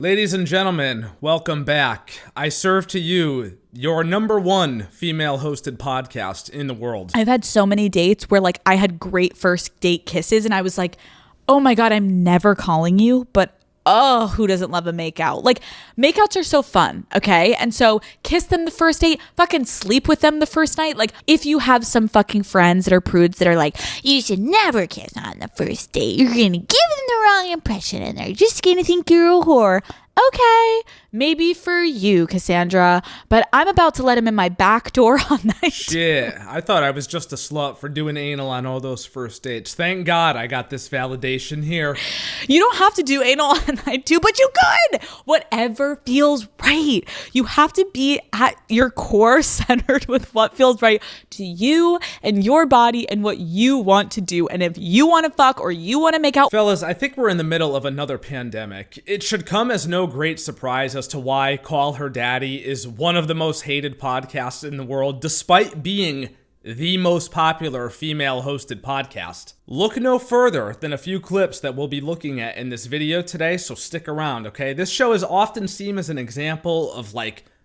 Ladies and gentlemen, welcome back. I serve to you your number one female-hosted podcast in the world. I've had so many dates where I had great first date kisses and I was like, oh my God, I'm never calling you, but oh, who doesn't love a makeout? Makeouts are so fun, okay? And so kiss them the first date, fucking sleep with them the first night. If you have some fucking friends that are prudes that are like, you should never kiss on the first date. You're gonna give them the wrong impression and they're just gonna think you're a whore. Okay, maybe for you, Cassandra, but I'm about to let him in my back door on night. Shit, I thought I was just a slut for doing anal on all those first dates. Thank God I got this validation here. You don't have to do anal on night two, but you could. Whatever feels right. You have to be at your core centered with what feels right to you and your body and what you want to do. And if you want to fuck or you want to make out. Fellas, I think we're in the middle of another pandemic. It should come as no great surprise as to why Call Her Daddy is one of the most hated podcasts in the world, despite being the most popular female-hosted podcast. Look no further than a few clips that we'll be looking at in this video today, so stick around, okay? This show is often seen as an example of,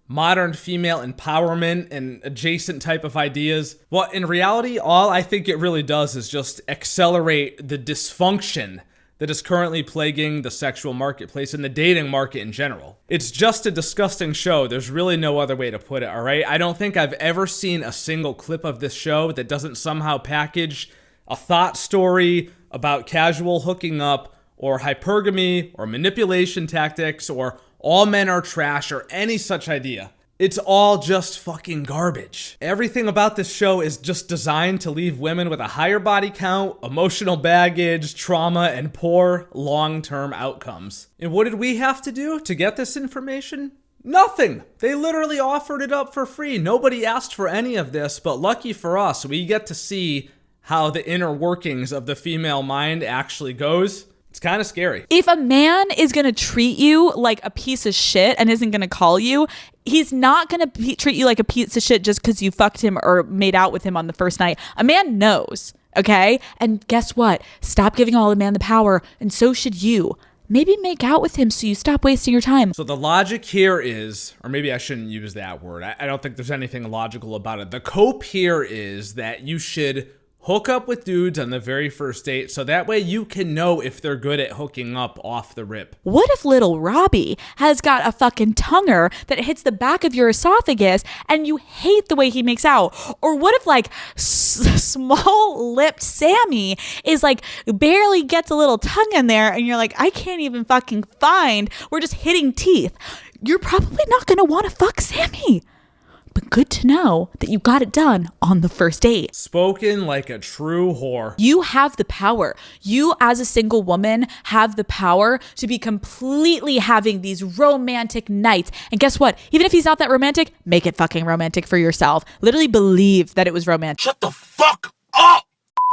modern female empowerment and adjacent type of ideas. Well, in reality, all I think it really does is just accelerate the dysfunction that is currently plaguing the sexual marketplace and the dating market in general. It's just a disgusting show. There's really no other way to put it, all right? I don't think I've ever seen a single clip of this show that doesn't somehow package a thought story about casual hooking up or hypergamy or manipulation tactics or all men are trash or any such idea. It's all just fucking garbage. Everything about this show is just designed to leave women with a higher body count, emotional baggage, trauma, and poor long-term outcomes. And what did we have to do to get this information? Nothing. They literally offered it up for free. Nobody asked for any of this, but lucky for us, we get to see how the inner workings of the female mind actually goes. It's kind of scary. If a man is going to treat you like a piece of shit and isn't going to call you, he's not going to treat you like a piece of shit just because you fucked him or made out with him on the first night. A man knows, okay? And guess what? Stop giving all a man the power, and so should you. Maybe make out with him so you stop wasting your time. So the logic here is, or maybe I shouldn't use that word. I don't think there's anything logical about it. The cope here is that you should hook up with dudes on the very first date so that way you can know if they're good at hooking up off the rip. What if little Robbie has got a fucking tonguer that hits the back of your esophagus and you hate the way he makes out? Or what if small-lipped Sammy is barely gets a little tongue in there and you're like, I can't even fucking find, we're just hitting teeth. You're probably not going to want to fuck Sammy. But good to know that you got it done on the first date. Spoken like a true whore. You have the power. You as a single woman have the power to be completely having these romantic nights. And guess what? Even if he's not that romantic, make it fucking romantic for yourself. Literally believe that it was romantic. Shut the fuck up!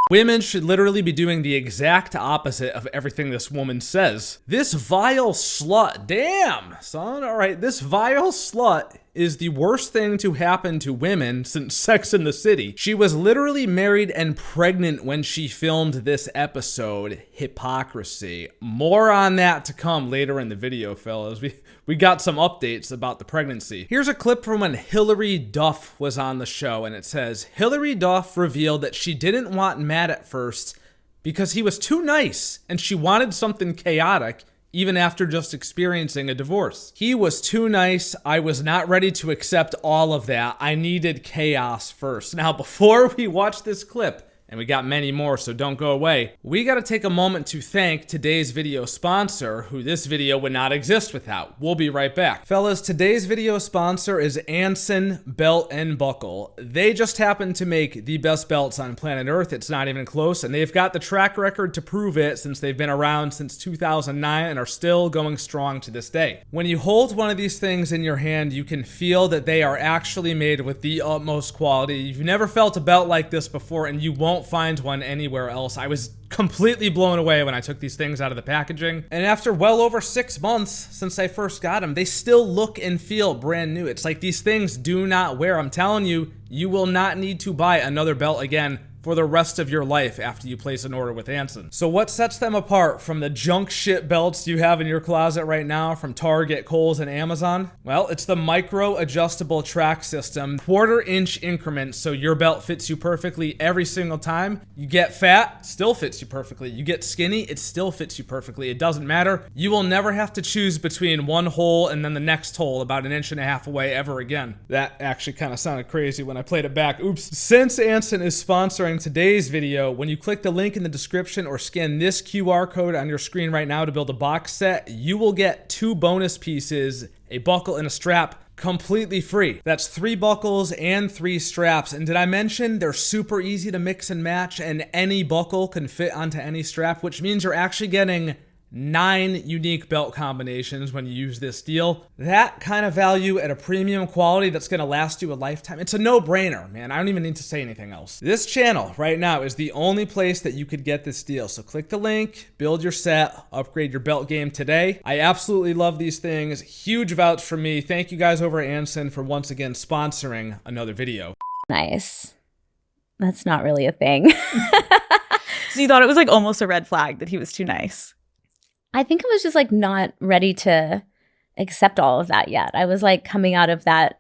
Women should literally be doing the exact opposite of everything this woman says. This vile slut, damn, son, all right, this vile slut is the worst thing to happen to women since Sex and the City. She was literally married and pregnant when she filmed this episode. Hypocrisy. More on that to come later in the video, fellas. We got some updates about the pregnancy. Here's a clip from when Hilary Duff was on the show, and it says, Hilary Duff revealed that she didn't want Matt at first because he was too nice, and she wanted something chaotic, even after just experiencing a divorce. He was too nice. I was not ready to accept all of that. I needed chaos first. Now, before we watch this clip, and we got many more, so don't go away, we gotta take a moment to thank today's video sponsor, who this video would not exist without. We'll be right back. Fellas, today's video sponsor is Anson Belt and Buckle. They just happen to make the best belts on planet Earth. It's not even close, and they've got the track record to prove it since they've been around since 2009 and are still going strong to this day. When you hold one of these things in your hand, you can feel that they are actually made with the utmost quality. You've never felt a belt like this before, and you won't find one anywhere else. I was completely blown away when I took these things out of the packaging. And after well over 6 months since I first got them, they still look and feel brand new. It's like these things do not wear. I'm telling you, you will not need to buy another belt again for the rest of your life after you place an order with Anson. So what sets them apart from the junk shit belts you have in your closet right now from Target, Kohl's, and Amazon? Well, it's the micro adjustable track system, 1/4 inch increments, so your belt fits you perfectly every single time. You get fat, still fits you perfectly. You get skinny, it still fits you perfectly. It doesn't matter. You will never have to choose between one hole and then the next hole about 1.5 inches away ever again. That actually kind of sounded crazy when I played it back. Oops. Since Anson is sponsoring today's video, when you click the link in the description or scan this QR code on your screen right now to build a box set, you will get 2 bonus pieces, a buckle and a strap, completely free. That's 3 buckles and 3 straps. And did I mention they're super easy to mix and match, and any buckle can fit onto any strap, which means you're actually getting 9 unique belt combinations when you use this deal. That kind of value at a premium quality that's gonna last you a lifetime. It's a no-brainer, man. I don't even need to say anything else. This channel right now is the only place that you could get this deal. So click the link, build your set, upgrade your belt game today. I absolutely love these things. Huge vouch for me. Thank you guys over at Anson for once again sponsoring another video. Nice. That's not really a thing. So you thought it was like almost a red flag that he was too nice? I think I was just like not ready to accept all of that yet. I was like coming out of that,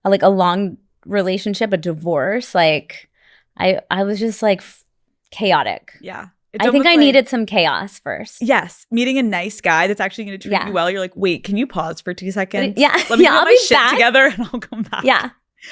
like a long relationship, a divorce. Like I was just like chaotic. Yeah. I think I needed some chaos first. Yes. Meeting a nice guy that's actually going to treat you well. You're like, wait, can you pause for 2 seconds? Yeah. Let me get I'll my be shit back. together and I'll come back. Yeah,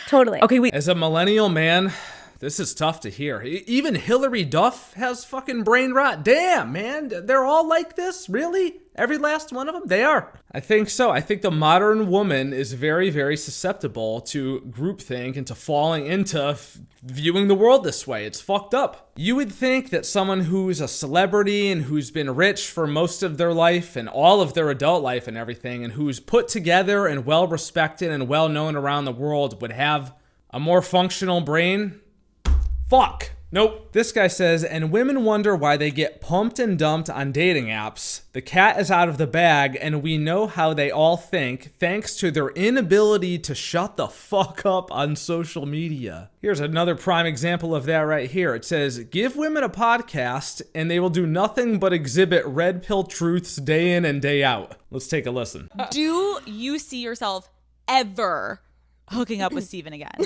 totally. Okay, wait. As a millennial man, this is tough to hear. Even Hillary Duff has fucking brain rot. Damn, man. They're all like this? Really? Every last one of them? They are. I think so. I think the modern woman is very, very susceptible to groupthink and to falling into viewing the world this way. It's fucked up. You would think that someone who's a celebrity and who's been rich for most of their life and all of their adult life and everything, and who's put together and well respected and well known around the world would have a more functional brain. Fuck. Nope. This guy says, and women wonder why they get pumped and dumped on dating apps. The cat is out of the bag, and we know how they all think, thanks to their inability to shut the fuck up on social media. Here's another prime example of that right here. It says, give women a podcast, and they will do nothing but exhibit red pill truths day in and day out. Let's take a listen. Do you see yourself ever hooking up with Steven again?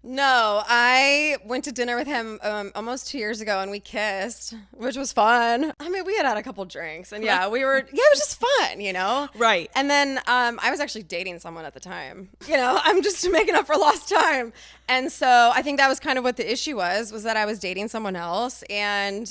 No, I went to dinner with him almost 2 years ago and we kissed, which was fun. I mean, we had a couple drinks and it was just fun, you know? Right. And then I was actually dating someone at the time. You know, I'm just making up for lost time. And so I think that was kind of what the issue was that I was dating someone else and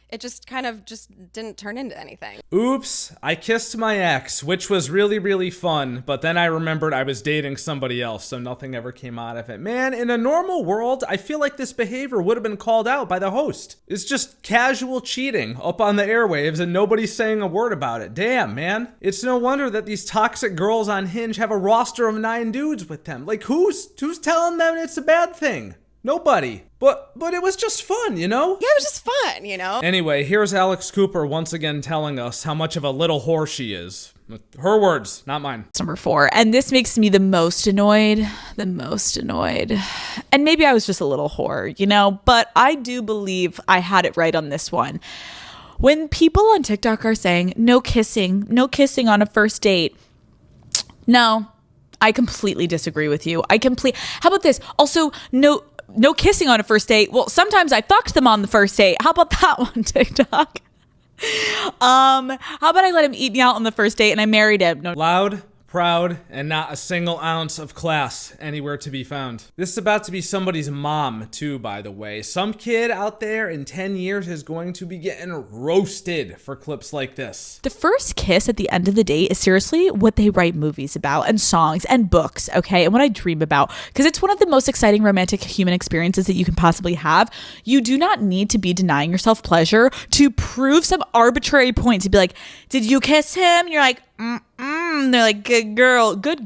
it just kind of just didn't turn into anything. Oops, I kissed my ex, which was really, really fun, but then I remembered I was dating somebody else, so nothing ever came out of it. Man, in a normal world, I feel like this behavior would have been called out by the host. It's just casual cheating up on the airwaves and nobody's saying a word about it. Damn, man. It's no wonder that these toxic girls on Hinge have a roster of 9 dudes with them. Like, who's telling them it's a bad thing? Nobody. But it was just fun, you know? Yeah, it was just fun, you know? Anyway, here's Alex Cooper once again telling us how much of a little whore she is. Her words, not mine. Number 4. And this makes me the most annoyed. And maybe I was just a little whore, you know? But I do believe I had it right on this one. When people on TikTok are saying, no kissing on a first date. No, I completely disagree with you. How about this? Also, no kissing on a first date. Well, sometimes I fucked them on the first date. How about that one, TikTok? How about I let him eat me out on the first date and I married him? No. Loud, proud, and not a single ounce of class anywhere to be found. This is about to be somebody's mom, too, by the way. Some kid out there in 10 years is going to be getting roasted for clips like this. The first kiss at the end of the date is seriously what they write movies about and songs and books, okay? And what I dream about, because it's one of the most exciting romantic human experiences that you can possibly have. You do not need to be denying yourself pleasure to prove some arbitrary point to be like, did you kiss him? And you're like, they're like, good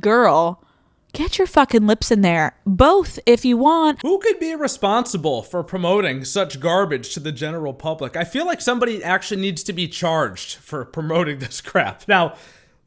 girl. Get your fucking lips in there. Both, if you want. Who could be responsible for promoting such garbage to the general public? I feel like somebody actually needs to be charged for promoting this crap. Now,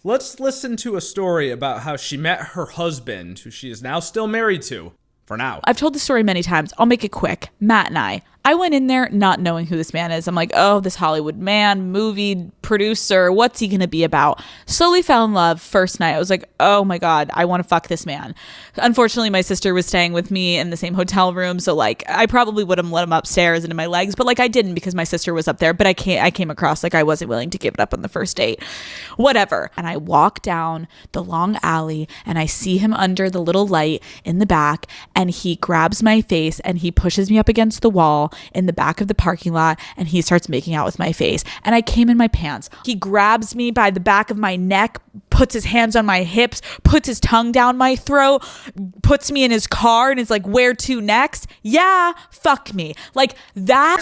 let's listen to a story about how she met her husband, who she is now still married to, for now. I've told the story many times. I'll make it quick. Matt and I went in there not knowing who this man is. I'm like, oh, this Hollywood man, movie producer, what's he going to be about? Slowly fell in love first night. I was like, oh my God, I want to fuck this man. Unfortunately, my sister was staying with me in the same hotel room. So like, I probably would have let him upstairs into my legs, but like I didn't because my sister was up there. But I came across like I wasn't willing to give it up on the first date. Whatever. And I walk down the long alley and I see him under the little light in the back, and he grabs my face and he pushes me up against the wall in the back of the parking lot, and he starts making out with my face, and I came in my pants. He grabs me by the back of my neck, puts his hands on my hips, puts his tongue down my throat, puts me in his car, and is like, where to next? Yeah, fuck me. Like that.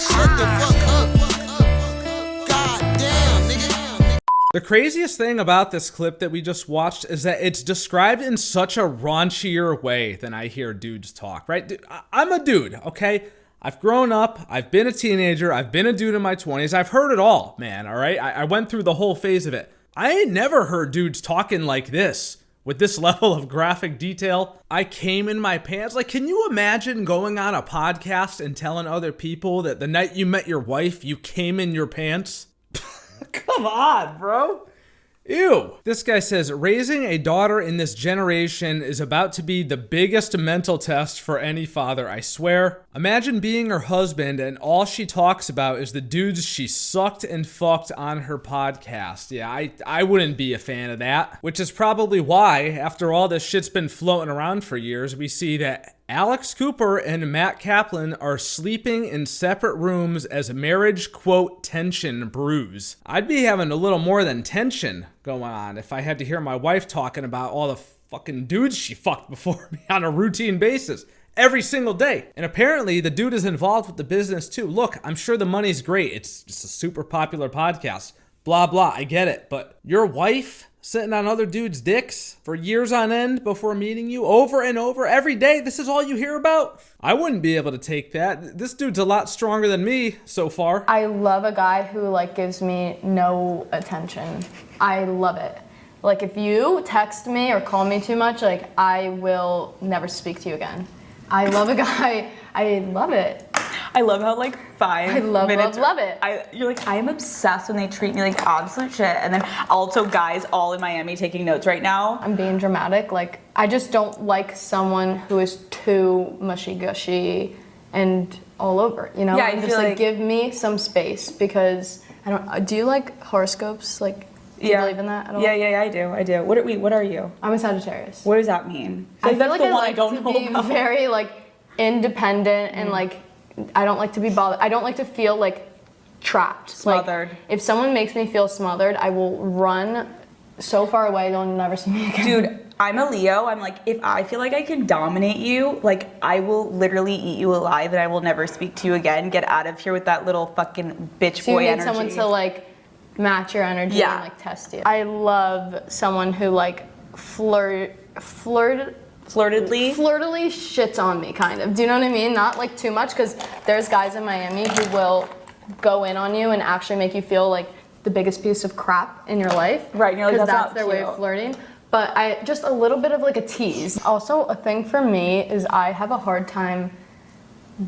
The craziest thing about this clip that we just watched is that it's described in such a raunchier way than I hear dudes talk, right? I'm a dude, okay? I've grown up, I've been a teenager, I've been a dude in my 20s, I've heard it all, man, all right? I went through the whole phase of it. I ain't never heard dudes talking like this, with this level of graphic detail. I came in my pants. Like, can you imagine going on a podcast and telling other people that the night you met your wife, you came in your pants? Come on, bro. Ew. This guy says, raising a daughter in this generation is about to be the biggest mental test for any father, I swear. Imagine being her husband and all she talks about is the dudes she sucked and fucked on her podcast. Yeah, I wouldn't be a fan of that. Which is probably why, after all this shit's been floating around for years, we see that Alex Cooper and Matt Kaplan are sleeping in separate rooms as marriage, quote, tension brews. I'd be having a little more than tension going on if I had to hear my wife talking about all the fucking dudes she fucked before me on a routine basis every single day. And apparently the dude is involved with the business too. Look, I'm sure the money's great. It's just a super popular podcast. Blah, blah, I get it. But your wife sitting on other dudes' dicks for years on end before meeting you over and over every day, this is all you hear about? I wouldn't be able to take that. This dude's a lot stronger than me so far. I love a guy who like gives me no attention. I love it. Like if you text me or call me too much, like I will never speak to you again. I love a guy. I love it. I love how like 5 I love it. You're like, I am obsessed when they treat me like absolute shit. And then also guys all in Miami taking notes right now. I'm being dramatic. Like I just don't like someone who is too mushy gushy and all over. You know, Yeah, I just feel like like give me some space because I don't. Do you like horoscopes? Like, do you believe in that at all? Yeah, I do. What are you? I'm a Sagittarius. What does that mean? I feel that's like the I one like I don't to know be about. very like independent and like I don't like to be bothered. I don't like to feel like trapped. Smothered. Like, if someone makes me feel smothered, I will run so far away they'll never see me again. Dude, I'm a Leo. I'm like, if I feel like I can dominate you, like I will literally eat you alive and I will never speak to you again. Get out of here with that little fucking bitch so boy you need energy. someone to like match your energy and like test you. I love someone who like flirtedly shits on me, kind of. Do you know what I mean? Not like too much, because there's guys in Miami who will go in on you and actually make you feel like the biggest piece of crap in your life. Right, and you're like, that's that's their not way of flirting. But I just a little bit of like a tease. Also, a thing for me is I have a hard time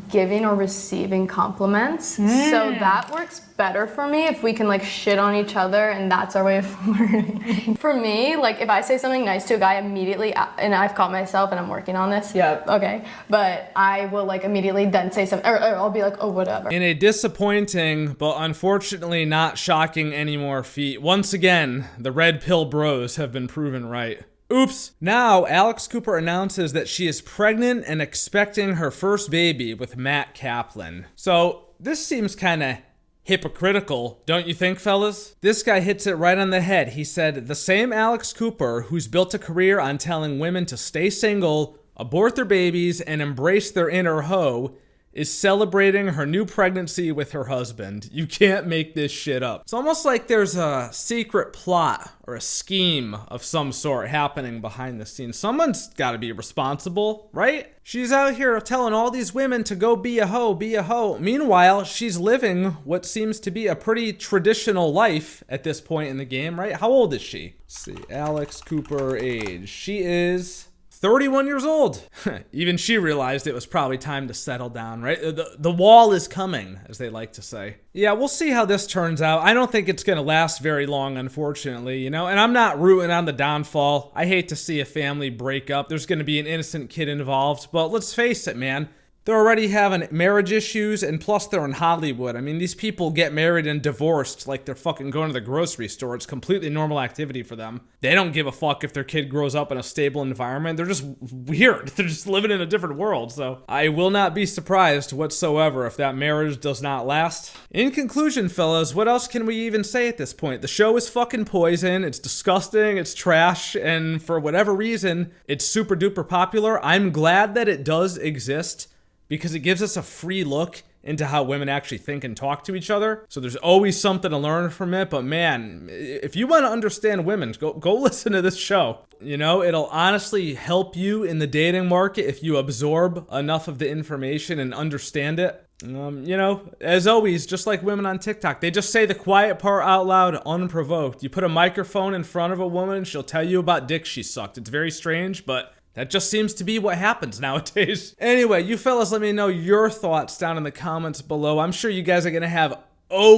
giving or receiving compliments. So that works better for me if we can like shit on each other and that's our way of flirting. For me, like if I say something nice to a guy immediately, and I've caught myself and I'm working on this. Yeah. Okay. But I will like immediately then say something, or I'll be like, oh, whatever. In a disappointing, but unfortunately not shocking anymore feat, once again, the red pill bros have been proven right. Oops. Now, Alex Cooper announces that she is pregnant and expecting her first baby with Matt Kaplan. So, this seems kind of hypocritical, don't you think, fellas? This guy hits it right on the head. He said, the same Alex Cooper who's built a career on telling women to stay single, abort their babies, and embrace their inner hoe, is celebrating her new pregnancy with her husband. You can't make this shit up. It's almost like there's a secret plot or a scheme of some sort happening behind the scenes. Someone's got to be responsible, right? She's out here telling all these women to go be a hoe, be a hoe. Meanwhile, she's living what seems to be a pretty traditional life at this point in the game, right? How old is she? Let's see, Alex Cooper age. She is 31 years old. Even she realized it was probably time to settle down, right? The wall is coming, as they like to say. Yeah, we'll see how this turns out. I don't think it's going to last very long, unfortunately, you know? And I'm not rooting on the downfall. I hate to see a family break up. There's going to be an innocent kid involved. But let's face it, man. They're already having marriage issues, and plus they're in Hollywood. I mean, these people get married and divorced like they're fucking going to the grocery store. It's completely normal activity for them. They don't give a fuck if their kid grows up in a stable environment. They're just weird. They're just living in a different world. So I will not be surprised whatsoever if that marriage does not last. In conclusion, fellas, what else can we even say at this point? The show is fucking poison. It's disgusting. It's trash. And for whatever reason, it's super duper popular. I'm glad that it does exist, because it gives us a free look into how women actually think and talk to each other. So there's always something to learn from it. But man, if you want to understand women, go listen to this show. You know, it'll honestly help you in the dating market if you absorb enough of the information and understand it. You know, as always, just like women on TikTok, they just say the quiet part out loud, unprovoked. You put a microphone in front of a woman, she'll tell you about dicks she sucked. It's very strange, but that just seems to be what happens nowadays. Anyway, you fellas, let me know your thoughts down in the comments below. I'm sure you guys are gonna have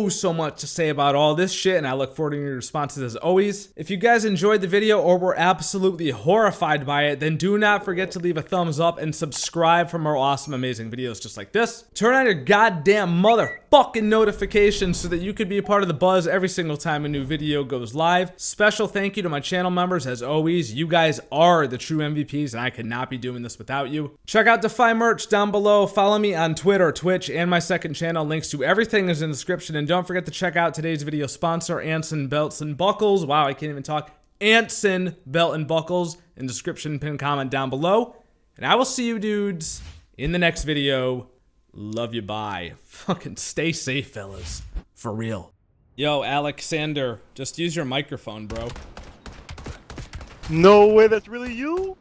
so much to say about all this shit, and I look forward to your responses as always. If you guys enjoyed the video or were absolutely horrified by it, then do not forget to leave a thumbs up and subscribe for more awesome, amazing videos just like this. Turn on your goddamn motherfucking notifications so that you could be a part of the buzz every single time a new video goes live. Special thank you to my channel members as always. You guys are the true MVPs, and I could not be doing this without you. Check out Defy merch down below. Follow me on Twitter, Twitch, and my second channel. Links to everything is in the description. And don't forget to check out today's video sponsor, Anson Belts and Buckles. Wow, I can't even talk. Anson Belt and Buckles in description, pin comment down below. And I will see you dudes in the next video. Love you, bye. Fucking stay safe, fellas. For real. Yo, Alexander, just use your microphone, bro. No way, that's really you?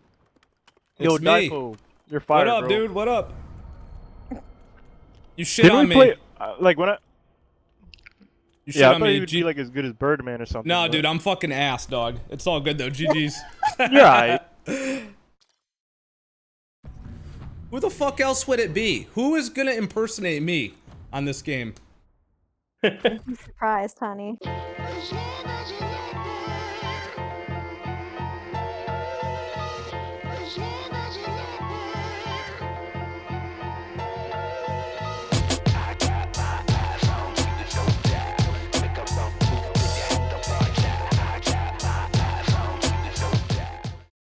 Yo, It's me. dyfo, you're fired, What up, bro. dude? What up? You shit Didn't on we me. play, like when I... You shit Yeah, I on thought me. you'd be like as good as Birdman or something. No, but- dude, I'm fucking ass, dog. It's all good though. GG's. You're alright. Who the fuck else would it be? Who is gonna impersonate me on this game? I'm surprised, honey.